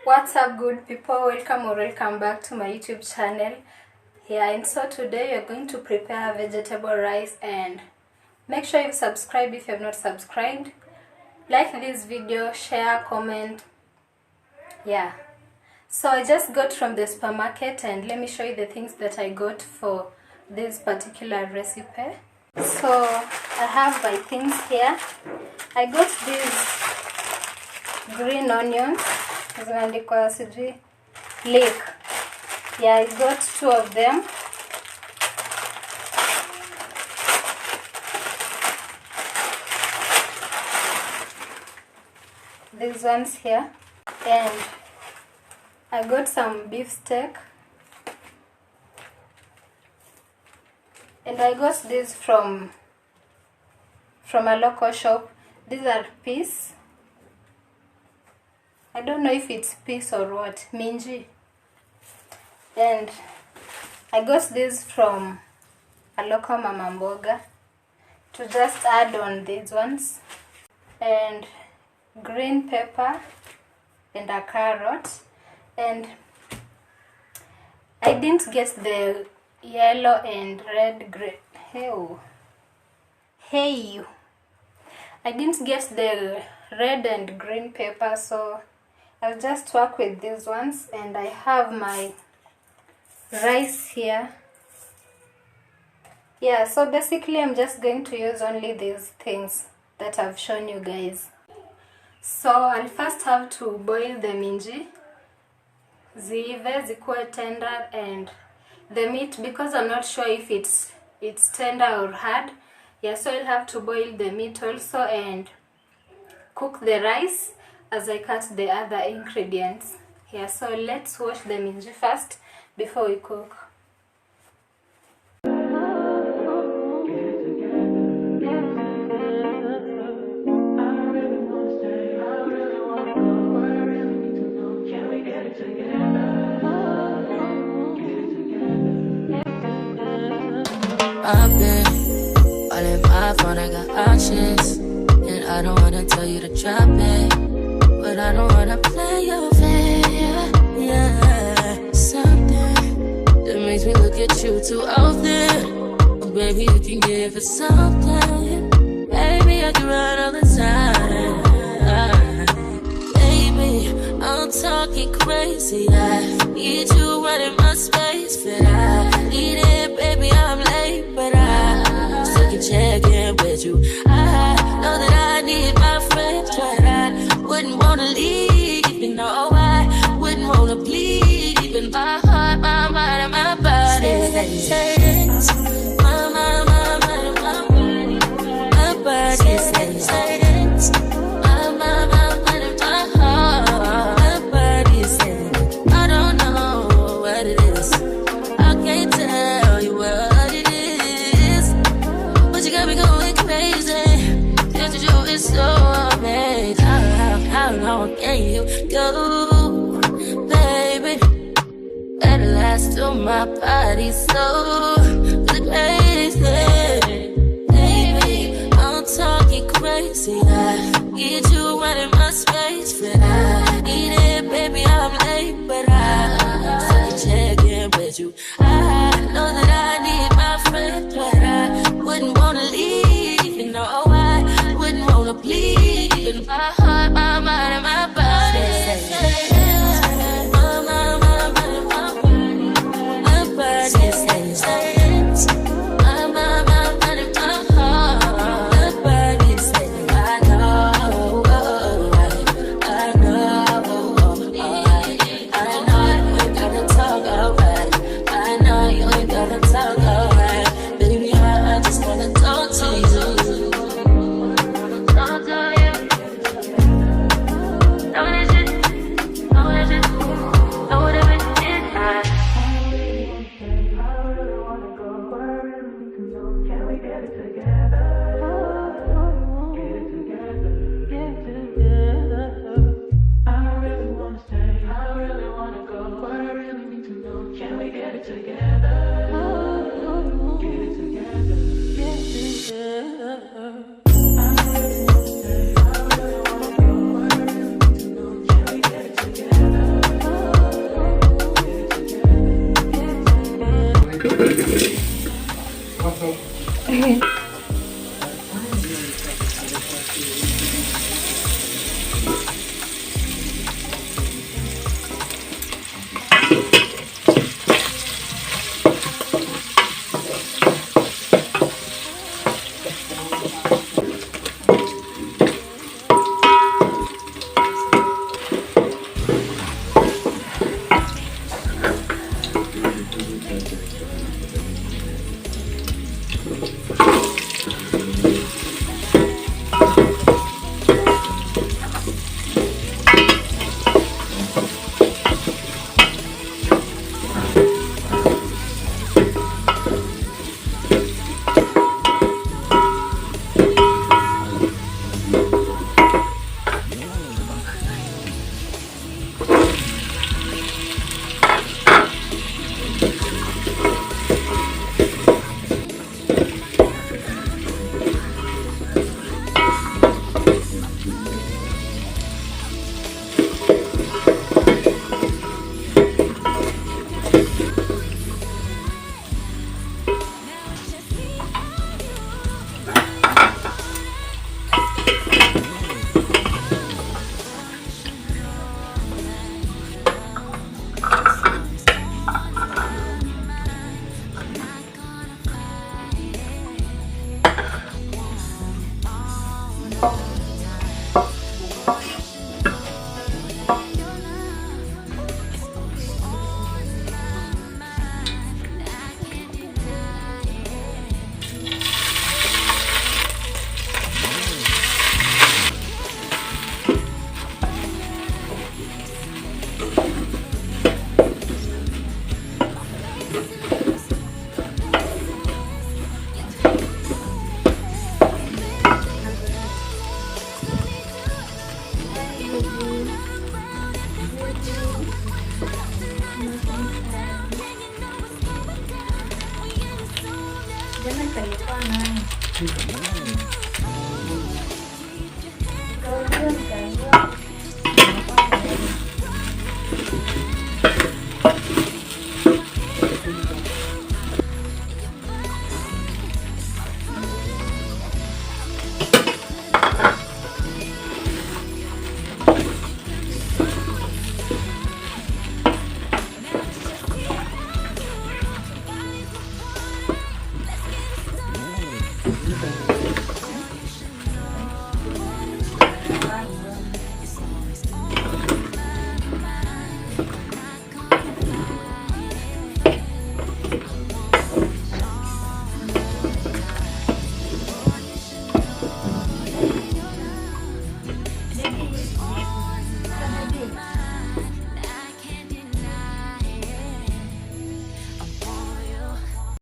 What's up, good people? Welcome back to my YouTube channel. And so today you're going to prepare vegetable rice, and make sure you subscribe if you have not subscribed. Like this video, share, comment. So I just got from the supermarket, and let me show you the things that I got for this particular recipe. So I have my things here. I got these green onions. Zimeandikwa sijui leek. I got 2 of them. These ones here. And I got some beef steak. And I got this from a local shop. These are peas. I don't know if it's peas or what, minji. And I got this from a local mama mboga to just add on these ones. And green pepper and a carrot. And I didn't get the yellow and red I didn't get the red and green pepper, so I'll just work with these ones. And I have my rice here. So basically I'm just going to use only these things that I've shown you guys. So I'll first have to boil the minji ziive zikuwe tender, and the meat, because I'm not sure if it's tender or hard. So I'll have to boil the meat also and cook the rice as I cut the other ingredients. So let's wash the minji first before we cook. I've been all in my phone, I got options, and I don't wanna tell you to drop it, but I don't wanna play your fair. Something that makes me look at you too often. Oh, baby, you can give it something. Baby, I can run all the time. Baby, I'm talking crazy. I need you running my space, but I need it, baby. I'm late, but I still can check in with you. I know that I need my friends, but I wouldn't wanna leave. You know, I wouldn't wanna bleed. Even my heart, my mind, and my body. My mind, and my body. My body says my mind, and my heart. My body says I don't know what it is. I can't tell you what it is, but you got me going crazy. Just to do is so amazing. How long can you go, baby? Better last till my body's so crazy. Baby, I'm talking crazy. I need you running my space, but I need it, baby. I'm late, but I still can check in with you. I know that I need my friend, but I wouldn't wanna leave. You know, I wouldn't wanna bleed in my heart.